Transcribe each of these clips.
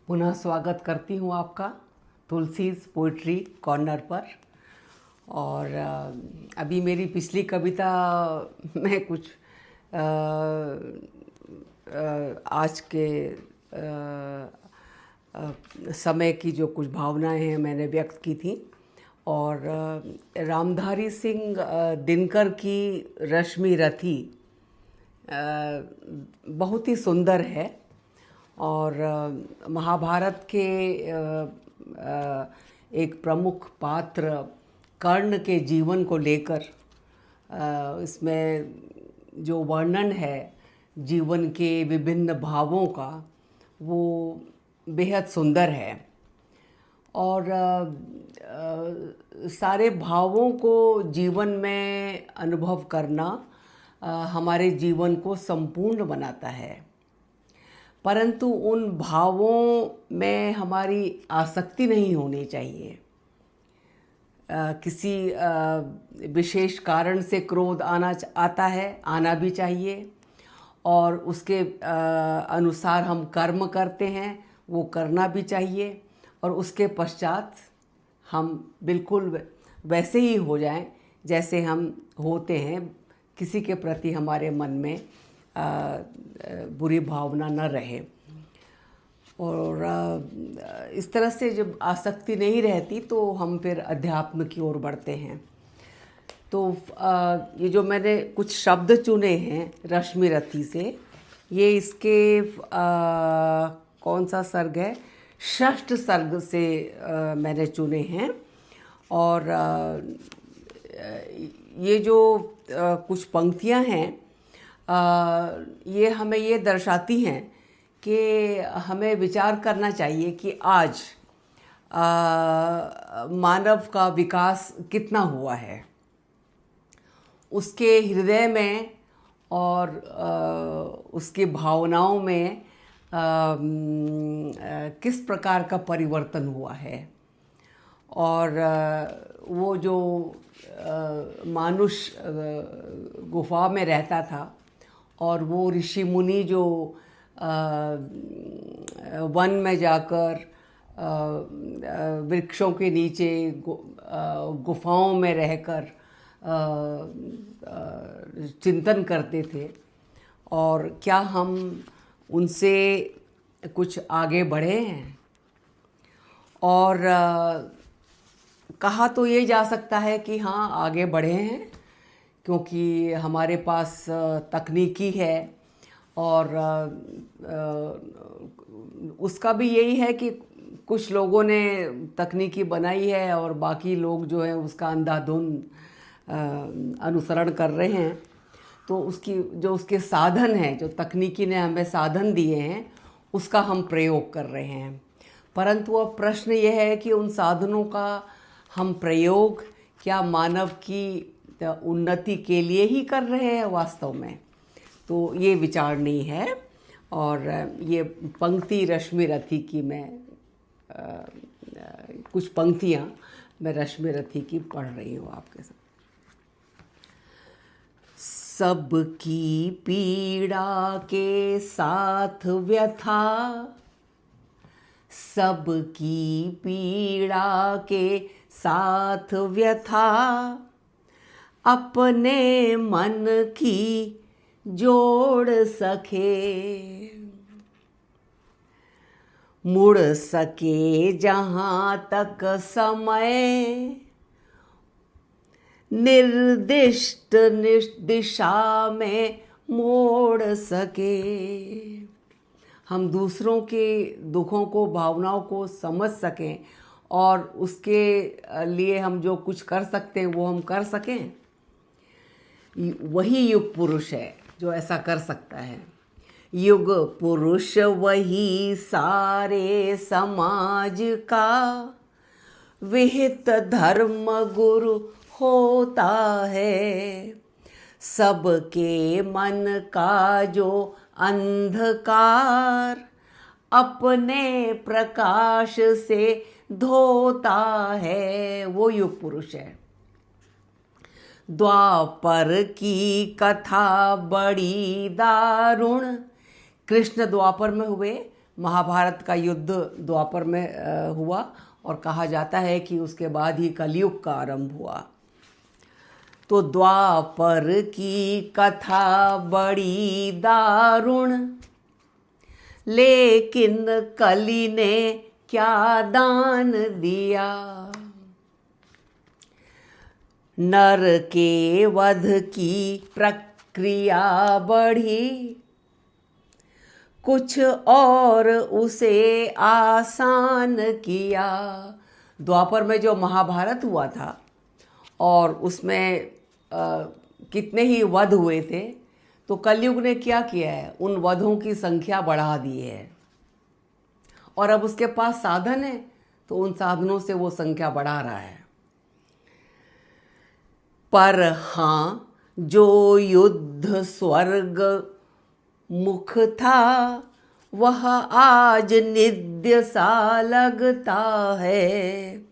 पुनः स्वागत करती हूँ आपका तुलसीज़ पोइट्री कॉर्नर पर। और अभी मेरी पिछली कविता में कुछ आज के समय की जो कुछ भावनाएं हैं मैंने व्यक्त की थी। और रामधारी सिंह दिनकर की रश्मि रथी बहुत ही सुंदर है। और महाभारत के एक प्रमुख पात्र कर्ण के जीवन को लेकर इसमें जो वर्णन है जीवन के विभिन्न भावों का, वो बेहद सुंदर है। और सारे भावों को जीवन में अनुभव करना हमारे जीवन को संपूर्ण बनाता है, परंतु उन भावों में हमारी आसक्ति नहीं होनी चाहिए। किसी विशेष कारण से क्रोध आता है, आना भी चाहिए, और उसके अनुसार हम कर्म करते हैं, वो करना भी चाहिए, और उसके पश्चात हम बिल्कुल वैसे ही हो जाएं जैसे हम होते हैं। किसी के प्रति हमारे मन में बुरी भावना न रहे। और इस तरह से जब आसक्ति नहीं रहती तो हम फिर अध्यात्म की ओर बढ़ते हैं। तो ये जो मैंने कुछ शब्द चुने हैं रश्मि रथी से, ये इसके कौन सा सर्ग है, षष्ठ सर्ग से मैंने चुने हैं। और ये जो कुछ पंक्तियां हैं ये हमें ये दर्शाती हैं कि हमें विचार करना चाहिए कि आज मानव का विकास कितना हुआ है, उसके हृदय में और उसकी भावनाओं में किस प्रकार का परिवर्तन हुआ है। और वो जो मानुष गुफा में रहता था और वो ऋषि मुनि जो वन में जाकर वृक्षों के नीचे गुफाओं में रहकर चिंतन करते थे, और क्या हम उनसे कुछ आगे बढ़े हैं। और कहा तो ये जा सकता है कि हाँ, आगे बढ़े हैं, क्योंकि हमारे पास तकनीकी है। और उसका भी यही है कि कुछ लोगों ने तकनीकी बनाई है और बाकी लोग जो है उसका अंधाधुंध अनुसरण कर रहे हैं। तो उसके साधन हैं, जो तकनीकी ने हमें साधन दिए हैं, उसका हम प्रयोग कर रहे हैं। परंतु अब प्रश्न यह है कि उन साधनों का हम प्रयोग क्या मानव की उन्नति के लिए ही कर रहे हैं वास्तव में, तो ये विचार नहीं है। और ये पंक्ति रश्मि रथी की मैं कुछ पंक्तियाँ मैं रश्मि रथी की पढ़ रही हूँ आपके साथ। सबकी पीड़ा के साथ व्यथा, सबकी पीड़ा के साथ व्यथा, अपने मन की जोड़ सके, मुड़ सके जहाँ तक समय, निर्दिष्ट दिशा में मोड़ सके। हम दूसरों के दुखों को, भावनाओं को समझ सकें और उसके लिए हम जो कुछ कर सकते हैं वो हम कर सकें। वही युग पुरुष है जो ऐसा कर सकता है। युग पुरुष वही सारे समाज का विहित धर्म गुरु होता है। सबके मन का जो अंधकार अपने प्रकाश से धोता है, वो युग पुरुष है। द्वापर की कथा बड़ी दारुण, कृष्ण द्वापर में हुए, महाभारत का युद्ध द्वापर में हुआ और कहा जाता है कि उसके बाद ही कलयुग का आरंभ हुआ। तो द्वापर की कथा बड़ी दारुण, लेकिन कली ने क्या दान दिया। नर के वध की प्रक्रिया बढ़ी, कुछ और उसे आसान किया। द्वापर में जो महाभारत हुआ था और उसमें कितने ही वध हुए थे, तो कलयुग ने क्या किया है, उन वधों की संख्या बढ़ा दी है और अब उसके पास साधन है तो उन साधनों से वो संख्या बढ़ा रहा है। पर हाँ, जो युद्ध स्वर्ग मुख था वह आज नित्य सा लगता है।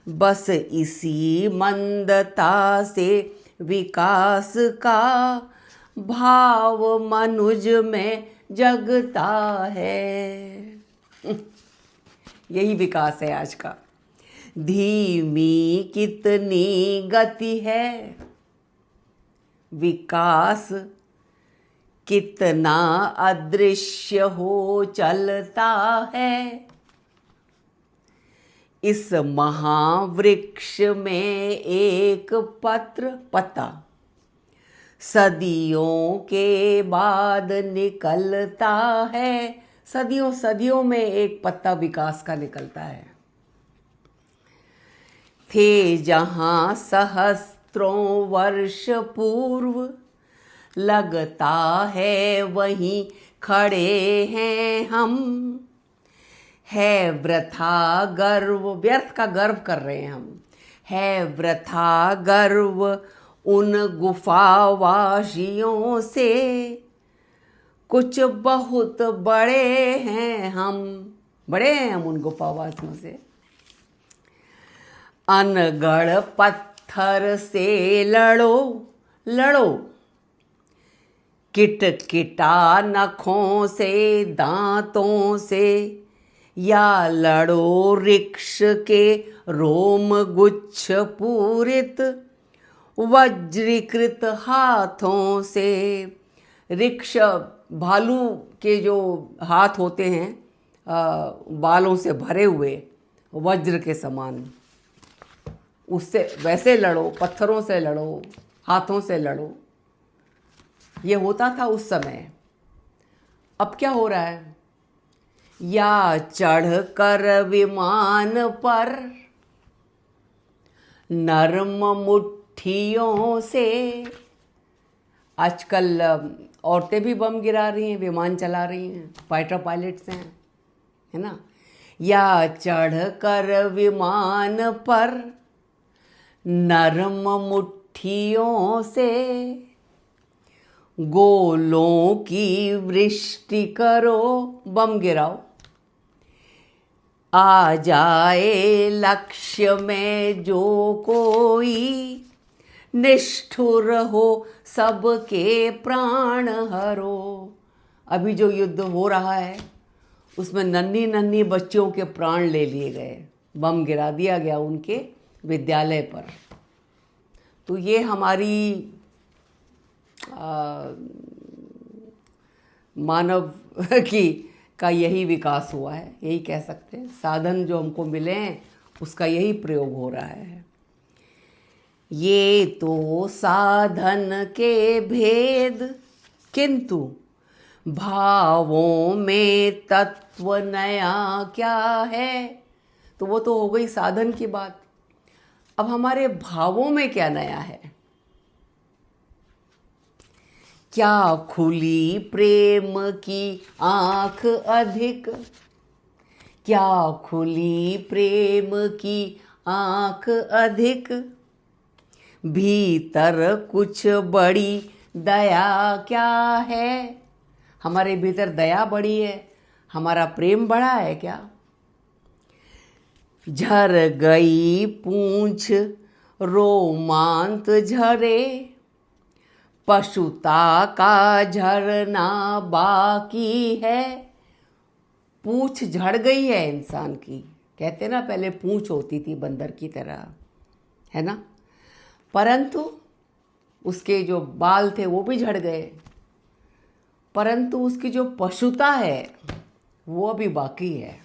बस इसी मंदता से विकास का भाव मनुज में जगता है। यही विकास है आज का। धीमी कितनी गति है, विकास कितना अदृश्य हो चलता है। इस महावृक्ष में एक पत्ता सदियों के बाद निकलता है। सदियों सदियों में एक पत्ता विकास का निकलता है। थे जहाँ सहस्त्रों वर्ष पूर्व, लगता है वहीं खड़े हैं हम। है वृथा गर्व, व्यर्थ का गर्व कर रहे हैं हम। है वृथा गर्व उन गुफावासियों से, कुछ बहुत बड़े हैं हम। बड़े हैं हम उन गुफावासियों से। अनगढ़ पत्थर से लड़ो, किटकिटा नखों से दांतों से, या लड़ो वृक्ष के रोम गुच्छ पूरित वज्रीकृत हाथों से। वृक्ष भालू के जो हाथ होते हैं, बालों से भरे हुए वज्र के समान, उससे वैसे लड़ो, पत्थरों से लड़ो, हाथों से लड़ो। ये होता था उस समय। अब क्या हो रहा है? या चढ़कर विमान पर नर्म मुट्ठियों से। आजकल औरतें भी बम गिरा रही हैं, विमान चला रही हैं, फाइटर पायलट्स हैं, है ना। या चढ़कर विमान पर नर्म मुट्ठियों से, गोलों की वृष्टि करो, बम गिराओ। आ जाए लक्ष्य में जो कोई, निष्ठुर हो सबके प्राण हरो। अभी जो युद्ध हो रहा है उसमें नन्ही नन्ही बच्चियों के प्राण ले लिए गए, बम गिरा दिया गया उनके विद्यालय पर। तो ये हमारी मानव की का यही विकास हुआ है, यही कह सकते हैं। साधन जो हमको मिले हैं उसका यही प्रयोग हो रहा है। ये तो साधन के भेद, किंतु भावों में तत्व नया क्या है। तो वो तो हो गई साधन की बात। अब हमारे भावों में क्या नया है? क्या खुली प्रेम की आँख अधिक, क्या खुली प्रेम की आँख अधिक, भीतर कुछ बड़ी दया क्या है। हमारे भीतर दया बड़ी है, हमारा प्रेम बड़ा है क्या? झर गई पूंछ रोमांत झरे, पशुता का झरना बाकी है। पूंछ झड़ गई है इंसान की। कहते ना पहले पूंछ होती थी बंदर की तरह, है ना, परंतु उसके जो बाल थे वो भी झड़ गए, परंतु उसकी जो पशुता है वो अभी बाकी है।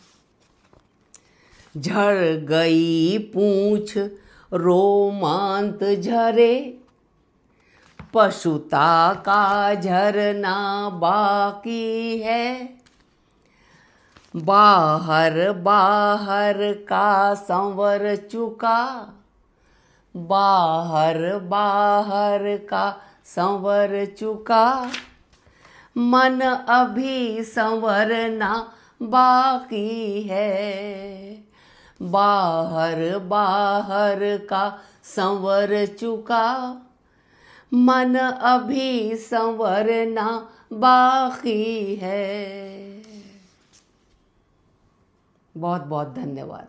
झड़ गई पूंछ रोमांत झरे, पशुता का झरना बाकी है। बाहर बाहर का संवर चुका, बाहर बाहर का संवर चुका, मन अभी संवरना बाकी है। बाहर बाहर का संवर चुका, मन अभी संवरना बाकी है। बहुत बहुत धन्यवाद।